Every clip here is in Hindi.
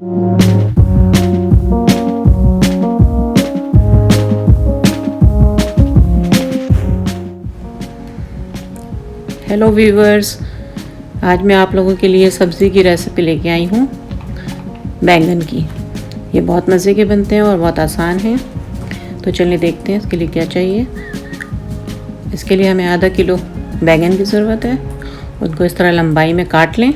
हेलो व्यूवर्स, आज मैं आप लोगों के लिए सब्ज़ी की रेसिपी लेके आई हूँ बैंगन की। ये बहुत मज़े के बनते हैं और बहुत आसान हैं। तो चलिए देखते हैं इसके लिए क्या चाहिए। इसके लिए हमें आधा किलो बैंगन की ज़रूरत है। उनको इस तरह लंबाई में काट लें।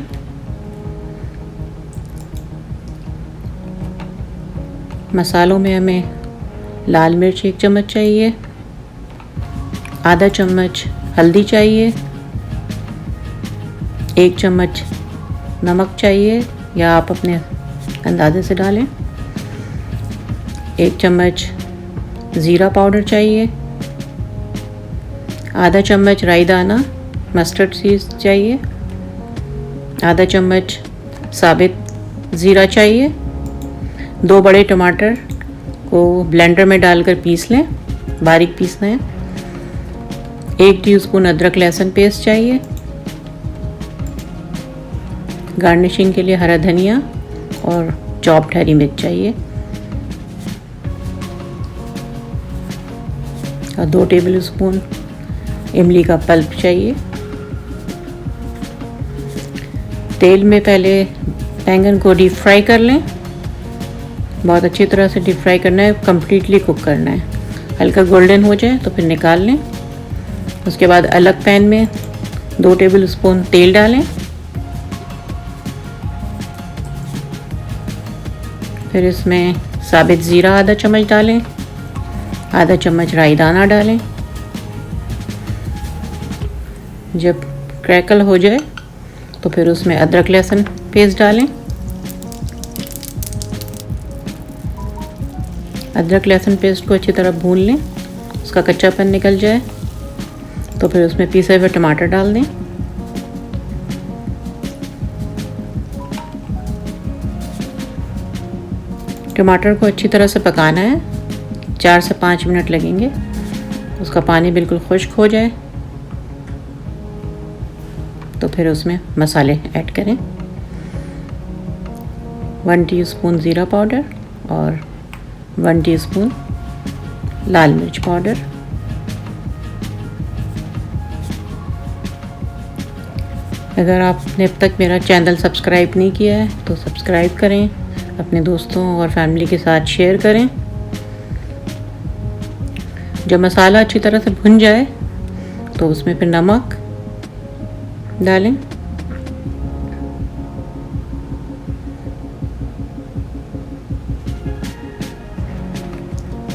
मसालों में हमें लाल मिर्च 1 चम्मच चाहिए, आधा चम्मच हल्दी चाहिए, 1 चम्मच नमक चाहिए या आप अपने अंदाजे से डालें, 1 चम्मच ज़ीरा पाउडर चाहिए, आधा चम्मच राई दाना मस्टर्ड सीड्स चाहिए, आधा चम्मच साबित ज़ीरा चाहिए, 2 बड़े टमाटर को ब्लेंडर में डालकर पीस लें, बारीक पीसना है, 1 टीस्पून अदरक लहसुन पेस्ट चाहिए, गार्निशिंग के लिए हरा धनिया और चॉप्ड हरी मिर्च चाहिए और 2 टेबलस्पून इमली का पल्प चाहिए। तेल में पहले बैंगन को डीप फ्राई कर लें। बहुत अच्छी तरह से डीप फ्राई करना है, कम्प्लीटली कुक करना है। हल्का गोल्डन हो जाए तो फिर निकाल लें। उसके बाद अलग पैन में 2 टेबलस्पून तेल डालें। फिर इसमें साबित ज़ीरा आधा चम्मच डालें, आधा चम्मच राई दाना डालें। जब क्रैकल हो जाए तो फिर उसमें अदरक लहसुन पेस्ट डालें। अदरक लहसुन पेस्ट को अच्छी तरह भून लें, उसका कच्चापन निकल जाए तो फिर उसमें पीसे हुए टमाटर डाल दें। टमाटर को अच्छी तरह से पकाना है, 4 से 5 मिनट लगेंगे। उसका पानी बिल्कुल खुश्क हो जाए तो फिर उसमें मसाले ऐड करें। 1 टीस्पून ज़ीरा पाउडर और 1 टीस्पून लाल मिर्च पाउडर। अगर आपने अब तक मेरा चैनल सब्सक्राइब नहीं किया है तो सब्सक्राइब करें, अपने दोस्तों और फैमिली के साथ शेयर करें। जब मसाला अच्छी तरह से भुन जाए तो उसमें फिर नमक डालें।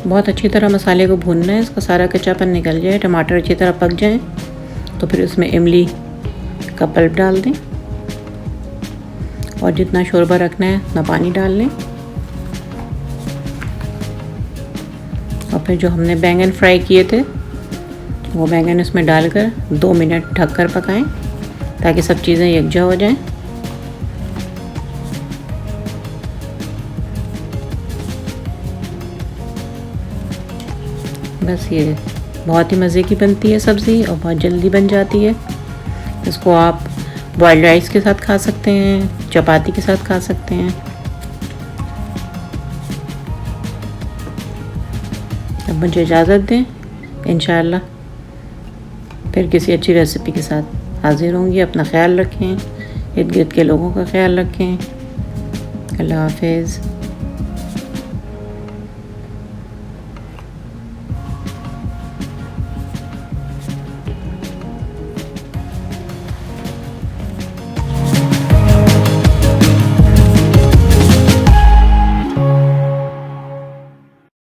बहुत अच्छी तरह मसाले को भूनना है, इसका सारा कच्चापन निकल जाए, टमाटर अच्छी तरह पक जाए तो फिर उसमें इमली का पल्प डाल दें और जितना शोरबा रखना है उतना पानी डाल लें। और फिर जो हमने बैंगन फ्राई किए थे वो बैंगन इसमें डालकर 2 मिनट ढककर पकाएं ताकि सब चीज़ें यकजा हो जाएं। बस ये बहुत ही मज़े की बनती है सब्ज़ी और बहुत जल्दी बन जाती है। इसको आप बॉइल्ड राइस के साथ खा सकते हैं, चपाती के साथ खा सकते हैं। अब मुझे इजाज़त दें, इंशाअल्लाह फिर किसी अच्छी रेसिपी के साथ हाज़िर होंगी। अपना ख्याल रखें, इर्द गिर्द के लोगों का ख्याल रखें। अल्लाह हाफ़िज़।